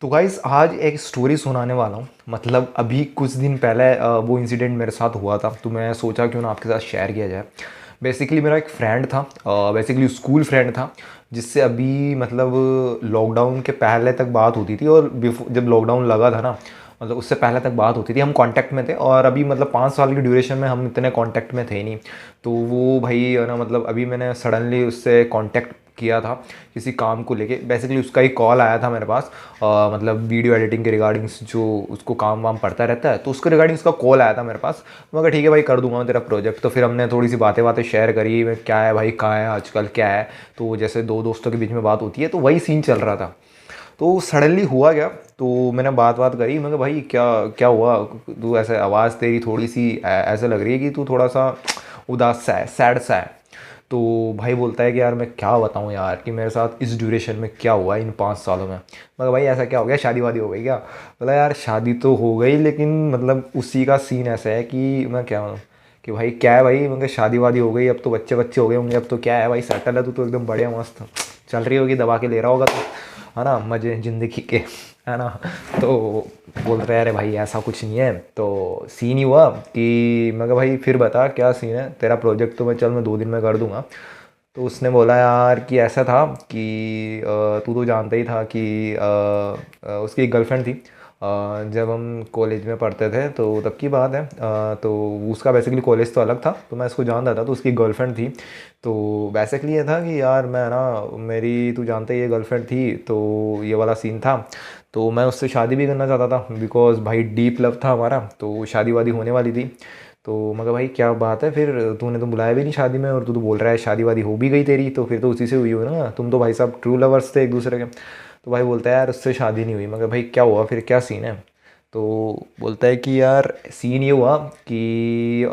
तो गाइस आज एक स्टोरी सुनाने वाला हूँ। मतलब अभी कुछ दिन पहले वो इंसिडेंट मेरे साथ हुआ था, तो मैं सोचा क्यों ना आपके साथ शेयर किया जाए। बेसिकली मेरा एक फ्रेंड था, बेसिकली स्कूल फ्रेंड था, जिससे अभी मतलब लॉकडाउन के पहले तक बात होती थी। और बिफोर जब लॉकडाउन लगा था ना, मतलब उससे पहले तक बात होती थी, हम कांटेक्ट में थे। और अभी मतलब 5 साल की ड्यूरेशन में हम इतने कांटेक्ट में थे ही नहीं। तो वो भाई है ना, मतलब अभी मैंने सडनली उससे कांटेक्ट किया था किसी काम को लेके। बेसिकली उसका ही कॉल आया था मेरे पास, मतलब वीडियो एडिटिंग के रिगार्डिंग्स, जो उसको काम वाम पड़ता रहता है, तो उसके रिगार्डिंग उसका कॉल आया था मेरे पास। मैं कहा ठीक है भाई, कर दूंगा मैं तेरा प्रोजेक्ट। तो फिर हमने थोड़ी सी बातें बातें शेयर करी, मैं क्या है भाई, कहाँ है आजकल, क्या है। तो जैसे दो दोस्तों के बीच में बात होती है, तो वही सीन चल रहा था। तो सडनली हुआ क्या, तो मैंने बात करी। मैं कहा भाई क्या क्या हुआ, तू ऐसे आवाज़ तेरी थोड़ी सी ऐसे लग रही है कि तू थोड़ा सा उदास सा है, सैड सा है। तो भाई बोलता है कि यार मैं क्या बताऊँ यार कि मेरे साथ इस ड्यूरेशन में क्या हुआ इन 5 सालों में। मैं कहा भाई ऐसा क्या हो गया, शादी वादी हो गई क्या। बोला यार शादी तो हो गई, लेकिन मतलब उसी का सीन ऐसा है कि मैं क्या हूँ कि भाई क्या है भाई। मैं शादी वादी हो गई, अब तो बच्चे बच्चे हो गए होंगे, अब तो क्या है भाई, सेटल है तू तो एकदम बढ़िया मस्त चल रही होगी, दबा के ले रहा होगा तो, है ना, मज़े ज़िंदगी के, है ना। तो बोल रहे अरे भाई ऐसा कुछ नहीं है। तो सीन ही हुआ कि मैं कहा भाई फिर बता क्या सीन है तेरा, प्रोजेक्ट तो मैं चल मैं 2 दिन में कर दूंगा। तो उसने बोला यार कि ऐसा था कि तू तो जानता ही था कि उसकी एक गर्लफ्रेंड थी। जब हम कॉलेज में पढ़ते थे तो तब की बात है। तो उसका बेसिकली कॉलेज तो अलग था, तो मैं इसको जानता था, तो उसकी गर्लफ्रेंड थी। तो बेसिकली ये था कि यार मैं ना, मेरी तू जानता ही ये गर्लफ्रेंड थी, तो ये वाला सीन था। तो मैं उससे शादी भी करना चाहता था, बिकॉज़ भाई डीप लव था हमारा, तो शादी वादी होने वाली थी। तो मैं कहा भाई क्या बात है, फिर तूने तो बुलाया भी नहीं शादी में, और तू तो बोल रहा है शादी वादी हो भी गई तेरी, तो फिर तो उसी से हुई हो ना, तुम तो भाई साहब ट्रू लवर्स थे एक दूसरे के। तो भाई बोलता है यार उससे शादी नहीं हुई। मैं कहा भाई क्या हुआ फिर, क्या सीन है। तो बोलता है कि यार सीन ये हुआ कि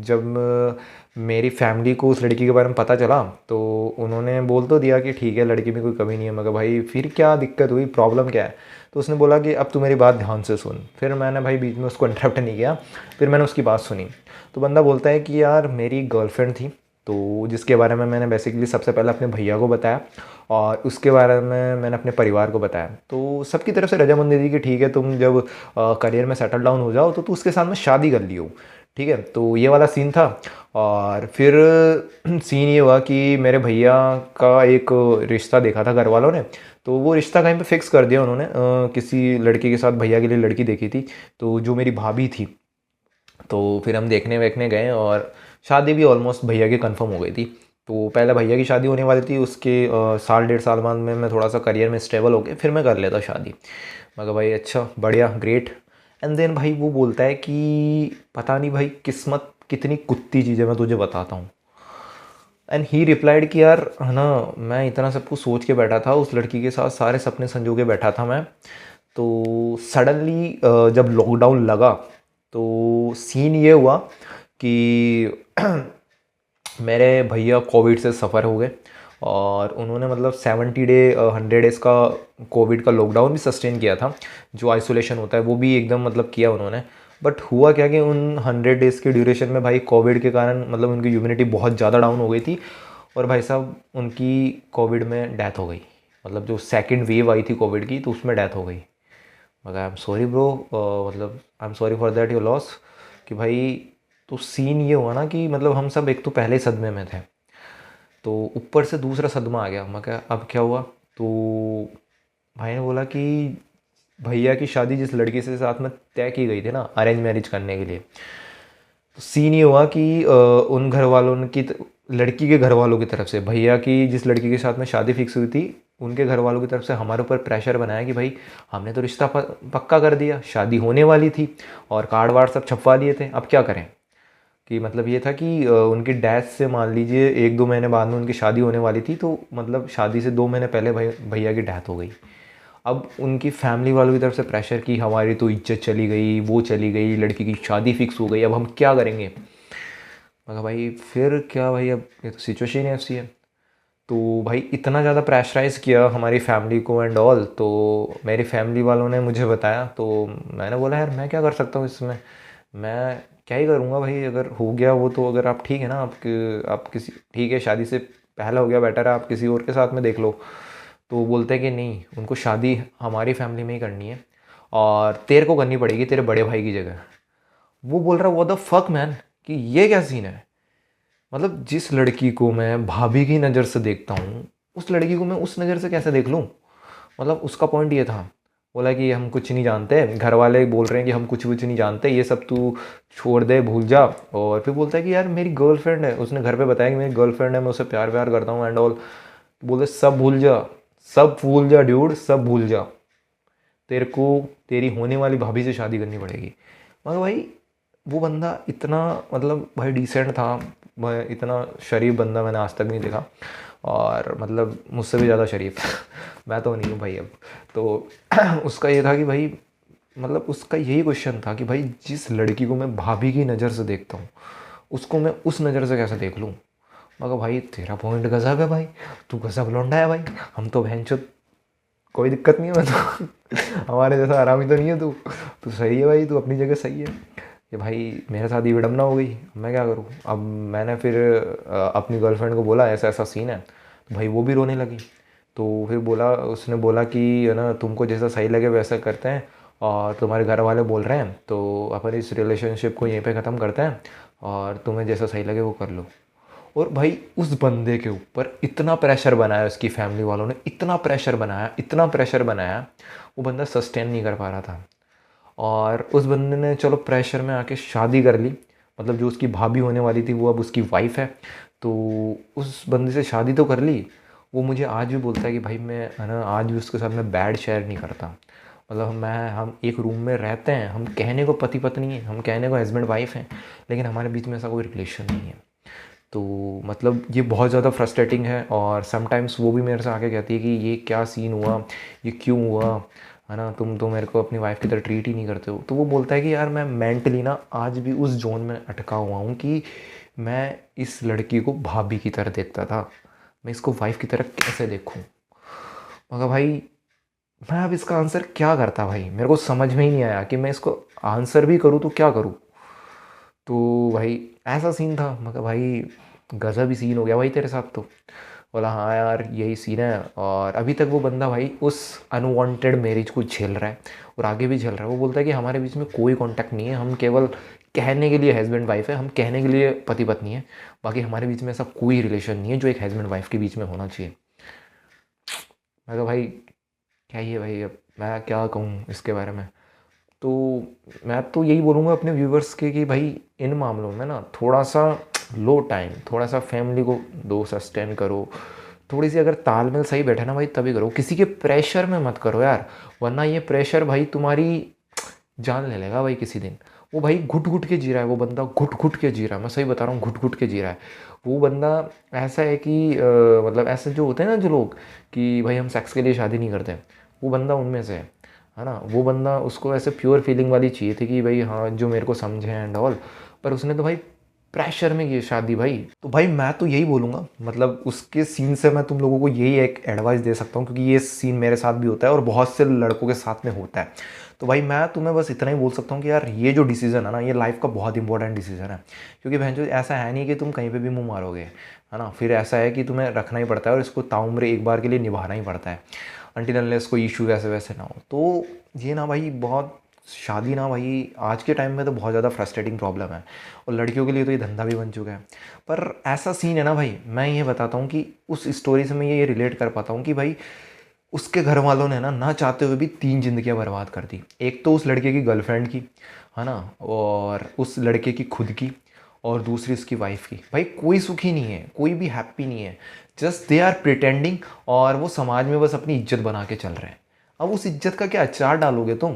जब मेरी फैमिली को उस लड़की के बारे में पता चला, तो उन्होंने बोल तो दिया कि ठीक है लड़की में कोई कमी नहीं है। मैं कहा भाई फिर क्या दिक्कत हुई, प्रॉब्लम क्या है। तो उसने बोला कि अब तू मेरी बात ध्यान से सुन। फिर मैंने भाई बीच में उसको इंटरप्ट नहीं किया, फिर मैंने उसकी बात सुनी। तो बंदा बोलता है कि यार मेरी गर्लफ्रेंड थी, तो जिसके बारे में मैंने बेसिकली सबसे पहले अपने भैया को बताया, और उसके बारे में मैंने अपने परिवार को बताया। तो सबकी तरफ से रजामंदी दी कि ठीक है तुम जब करियर में सेटल डाउन हो जाओ तो तू उसके साथ में शादी कर लियो। ठीक है, तो ये वाला सीन था। और फिर सीन ये हुआ कि मेरे भैया का एक रिश्ता देखा था घर वालों ने, तो वो रिश्ता कहीं पे फिक्स कर दिया उन्होंने। किसी लड़के के साथ भैया के लिए लड़की देखी थी, तो जो मेरी भाभी थी। तो फिर हम देखने वेखने गए, और शादी भी ऑलमोस्ट भैया की कंफर्म हो गई थी। तो पहले भैया की शादी होने वाली थी, उसके साल डेढ़ साल बाद में मैं थोड़ा सा करियर में स्टेबल हो गया, फिर मैं कर लेता शादी। मैं कहा भाई अच्छा बढ़िया ग्रेट। एंड देन भाई वो बोलता है कि पता नहीं भाई किस्मत कितनी कुत्ती चीज़ है, मैं तुझे बताता हूँ। एंड ही रिप्लाइड कि यार है ना, मैं इतना सब कुछ सोच के बैठा था, उस लड़की के साथ सारे सपने संजो के बैठा था मैं। तो सडनली जब लॉकडाउन लगा, तो सीन ये हुआ कि मेरे भैया कोविड से सफ़र हो गए, और उन्होंने मतलब 70 डे 100 डेज़ का कोविड का लॉकडाउन भी सस्टेन किया था। जो आइसोलेशन होता है वो भी एकदम मतलब किया उन्होंने। बट हुआ क्या कि उन 100 डेज़ के ड्यूरेशन में भाई कोविड के कारण मतलब उनकी इम्यूनिटी बहुत ज़्यादा डाउन हो गई थी, और भाई साहब उनकी कोविड में डेथ हो गई। मतलब जो सेकंड वेव आई थी कोविड की, तो उसमें डेथ हो गई। मगर आई एम सॉरी ब्रो, मतलब I am sorry for that your loss. कि भाई, तो सीन ये हुआ ना कि मतलब हम सब एक तो पहले ही सदमे में थे, तो ऊपर से दूसरा सदमा आ गया। मैं क्या अब क्या हुआ। तो भाई ने बोला कि भैया की शादी जिस लड़की से साथ में तय की गई थी ना अरेंज मैरिज करने के लिए, तो सीन ये हुआ कि उन घर वालों की लड़की के घर वालों की तरफ से, भैया की जिस लड़की के साथ में शादी फिक्स हुई थी, उनके घर वालों की तरफ से हमारे ऊपर प्रेशर बनाया कि भाई हमने तो रिश्ता पक्का कर दिया, शादी होने वाली थी, और कार्ड वार्ड सब छपवा लिए थे, अब क्या करें। कि मतलब ये था कि उनकी डेथ से मान लीजिए 1-2 महीने बाद में उनकी शादी होने वाली थी, तो मतलब शादी से 2 महीने पहले भैया की डेथ हो गई। अब उनकी फैमिली वालों की तरफ से प्रेशर कि हमारी तो इज्जत चली गई, वो चली गई, लड़की की शादी फिक्स हो गई, अब हम क्या करेंगे। मैं कहा भाई फिर क्या भाई, अब ये तो सिचुएशन ही ऐसी है। तो भाई इतना ज़्यादा प्रेशराइज़ किया हमारी फैमिली को एंड ऑल, तो मेरी फैमिली वालों ने मुझे बताया। तो मैंने बोला यार मैं क्या कर सकता हूँ इसमें, मैं क्या ही करूँगा भाई, अगर हो गया वो तो, अगर आप ठीक है ना, आप किसी ठीक है शादी से पहले हो गया बेटर है, आप किसी और के साथ में देख लो। तो वो बोलते हैं कि नहीं, उनको शादी हमारी फैमिली में ही करनी है और तेरे को करनी पड़ेगी तेरे बड़े भाई की जगह। वो बोल रहा है व्हाट द फक मैन, कि ये क्या सीन है। मतलब जिस लड़की को मैं भाभी की नज़र से देखता हूँ, उस लड़की को मैं उस नज़र से कैसे देख लूँ। मतलब उसका पॉइंट ये था, बोला कि हम कुछ नहीं जानते, घर वाले बोल रहे हैं कि हम कुछ कुछ नहीं जानते, ये सब तू छोड़ दे, भूल जा। और फिर बोलता है कि यार मेरी गर्लफ्रेंड है, उसने घर पे बताया कि मेरी गर्लफ्रेंड है, मैं उससे प्यार व्यार करता हूँ एंड ऑल। बोले सब भूल जा, सब भूल जा ड्यूड, सब भूल जा, तेरे को तेरी होने वाली भाभी से शादी करनी पड़ेगी। मगर भाई वो बंदा इतना, मतलब भाई डिसेंट था, मैं इतना शरीफ बंदा मैंने आज तक नहीं देखा, और मतलब मुझसे भी ज़्यादा शरीफ मैं तो नहीं हूँ भाई अब तो। उसका ये था कि भाई, मतलब उसका यही क्वेश्चन था कि भाई जिस लड़की को मैं भाभी की नज़र से देखता हूँ, उसको मैं उस नज़र से कैसे देख लूँ। मगर भाई तेरा पॉइंट गजब है भाई, तू गजब लौंडा है भाई, हम तो बहनचोद कोई दिक्कत नहीं है, मैं तो हमारे जैसा आरामी तो नहीं है तू, तू सही है भाई, तू अपनी जगह सही है। कि भाई मेरे साथ ये विडम्बना हो गई, अब मैं क्या करूँ। अब मैंने फिर अपनी गर्लफ्रेंड को बोला ऐसा ऐसा सीन है, तो भाई वो भी रोने लगी। तो फिर बोला, उसने बोला कि है ना, तुमको जैसा सही लगे वैसा करते हैं, और तुम्हारे घर वाले बोल रहे हैं तो अपन इस रिलेशनशिप को यहीं पे ख़त्म करते हैं, और तुम्हें जैसा सही लगे वो कर लो। और भाई उस बंदे के ऊपर इतना प्रेशर बनाया, उसकी फैमिली वालों ने इतना प्रेशर बनाया, इतना प्रेशर बनाया, वो बंदा सस्टेन नहीं कर पा रहा था। और उस बंदे ने चलो प्रेशर में आके शादी कर ली, मतलब जो उसकी भाभी होने वाली थी वो अब उसकी वाइफ है। तो उस बंदे से शादी तो कर ली। वो मुझे आज भी बोलता है कि भाई मैं है ना, आज भी उसके साथ मैं बैड शेयर नहीं करता। मतलब हम एक रूम में रहते हैं, हम कहने को पति पत्नी हैं, हम कहने को हस्बैंड वाइफ हैं, लेकिन हमारे बीच में ऐसा कोई रिलेशन नहीं है। तो मतलब ये बहुत ज़्यादा फ्रस्ट्रेटिंग है। और समटाइम्स वो भी मेरे से आके कहती है कि ये क्या सीन हुआ, ये क्यों हुआ, है ना, तुम तो मेरे को अपनी वाइफ की तरह ट्रीट ही नहीं करते हो। तो वो बोलता है कि यार मैं मेंटली ना आज भी उस जोन में अटका हुआ हूँ कि मैं इस लड़की को भाभी की तरह देखता था, मैं इसको वाइफ की तरह कैसे देखूँ। मगर भाई मैं अब इसका आंसर क्या करता भाई, मेरे को समझ में ही नहीं आया कि मैं इसको आंसर भी करूँ तो क्या करूँ। तो भाई ऐसा सीन था। मगर भाई गज़ब ही सीन हो गया भाई तेरे साथ तो। बोला हाँ यार यही सीन है। और अभी तक वो बंदा भाई उस अनवांटेड मैरिज को झेल रहा है, और आगे भी झेल रहा है। वो बोलता है कि हमारे बीच में कोई कांटेक्ट नहीं है, हम केवल कहने के लिए हस्बैंड वाइफ है, हम कहने के लिए पति पत्नी है, बाकी हमारे बीच में ऐसा कोई रिलेशन नहीं है जो एक हस्बैंड वाइफ के बीच में होना चाहिए। मैं तो भाई क्या ही है भाई, अब मैं क्या कहूँ इसके बारे में। तो मैं तो यही बोलूँगा अपने व्यूवर्स के कि भाई इन मामलों में ना थोड़ा सा लो टाइम, थोड़ा सा फैमिली को दो, सस्टेन करो, थोड़ी सी अगर तालमेल सही बैठे ना भाई तभी करो, किसी के प्रेशर में मत करो यार। वरना ये प्रेशर भाई तुम्हारी जान ले लेगा भाई किसी दिन। वो भाई घुट घुट के जी रहा है, वो बंदा घुट घुट के जी रहा है, मैं सही बता रहा हूँ, घुट घुट के जी रहा है। वो बंदा ऐसा है कि मतलब ऐसे जो होते हैं ना जो लोग कि भाई हम सेक्स के लिए शादी नहीं करते, वो बंदा उनमें से है ना। वो बंदा, उसको ऐसे प्योर फीलिंग वाली चाहिए थी कि भाई हाँ जो मेरे को समझे एंड ऑल, पर उसने तो भाई प्रेशर में की शादी भाई। तो भाई मैं तो यही बोलूँगा, मतलब उसके सीन से मैं तुम लोगों को यही एक एडवाइस दे सकता हूँ, क्योंकि ये सीन मेरे साथ भी होता है और बहुत से लड़कों के साथ में होता है। तो भाई मैं तुम्हें बस इतना ही बोल सकता हूँ कि यार ये जो डिसीज़न है ना, ये लाइफ का बहुत इंपॉर्टेंट डिसीज़न है। क्योंकि बहन जो ऐसा है नहीं कि तुम कहीं पे भी मुंह मारोगे, है ना, फिर ऐसा है कि तुम्हें रखना ही पड़ता है और इसको ताउम्र एक बार के लिए निभाना ही पड़ता है, अनटिल अनलेस कोई इशू वैसे वैसे ना हो। तो ये ना भाई बहुत, शादी ना भाई आज के टाइम में तो बहुत ज़्यादा फ्रस्ट्रेटिंग प्रॉब्लम है, और लड़कियों के लिए तो ये धंधा भी बन चुका है। पर ऐसा सीन है ना भाई, मैं ये बताता हूँ कि उस स्टोरी से मैं ये रिलेट कर पाता हूँ कि भाई उसके घर वालों ने ना चाहते हुए भी 3 जिंदगियां बर्बाद कर दी। एक तो उस लड़के की गर्लफ्रेंड की, है ना, और उस लड़के की खुद की, और दूसरी उसकी वाइफ की। भाई कोई सुखी नहीं है, कोई भी हैप्पी नहीं है, जस्ट दे आर प्रिटेंडिंग, और वो समाज में बस अपनी इज्जत बना के चल रहे हैं। अब उस इज्जत का क्या अचार डालोगे तुम,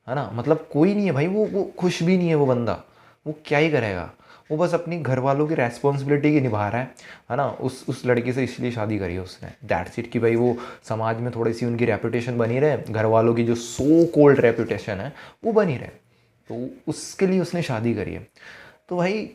है ना। मतलब कोई नहीं है भाई, वो खुश भी नहीं है वो बंदा, वो क्या ही करेगा। वो बस अपनी घर वालों की रेस्पॉन्सिबिलिटी की निभा रहा है ना। उस लड़की से इसलिए शादी करी है उसने, दैट्स इट, कि भाई वो समाज में थोड़ी सी उनकी रेपुटेशन बनी रहे, घर वालों की जो सो कोल्ड रेपुटेशन है वो बनी रहे, तो उसके लिए उसने शादी करी है। तो भाई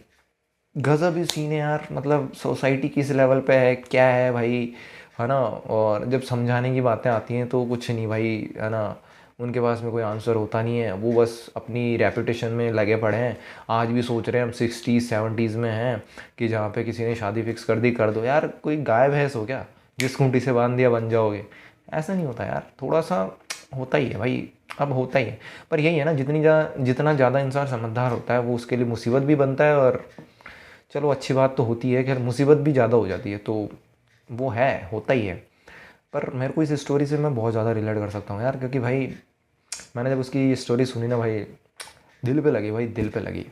गज़ब ही सीन है यार, मतलब सोसाइटी किस लेवल पे है क्या है भाई, है ना। और जब समझाने की बातें आती हैं तो कुछ नहीं भाई, है ना, उनके पास में कोई आंसर होता नहीं है। वो बस अपनी रेपुटेशन में लगे पड़े हैं। आज भी सोच रहे हैं हम 60s 70s में हैं कि जहाँ पे किसी ने शादी फिक्स कर दी, कर दो यार, कोई गाय भैंस हो क्या, जिस खूंटी से बांध दिया बन जाओगे, ऐसा नहीं होता यार, थोड़ा सा होता ही है भाई, अब होता ही है। पर यही है ना, जितना ज़्यादा इंसान समझदार होता है वो उसके लिए मुसीबत भी बनता है। और चलो अच्छी बात तो होती है कि मुसीबत भी ज़्यादा हो जाती है, तो वो है, होता ही है। पर मेरे को इस स्टोरी से मैं बहुत ज़्यादा रिलेट कर सकता हूँ यार, क्योंकि भाई मैंने जब उसकी ये स्टोरी सुनी ना भाई, दिल पे लगी भाई, दिल पे लगी।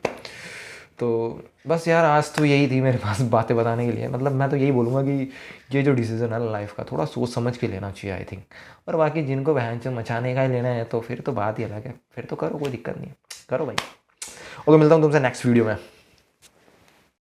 तो बस यार आज तो यही थी मेरे पास बातें बताने के लिए। मतलब मैं तो यही बोलूँगा कि ये जो डिसीज़न है लाइफ का, थोड़ा सोच समझ के लेना चाहिए आई थिंक। और बाकी जिनको बहन चो मचाने का ही लेना है तो फिर तो बात ही अलग है, फिर तो करो, कोई दिक्कत नहीं है, करो भाई। ओके, मिलता हूँ तुमसे नेक्स्ट वीडियो में।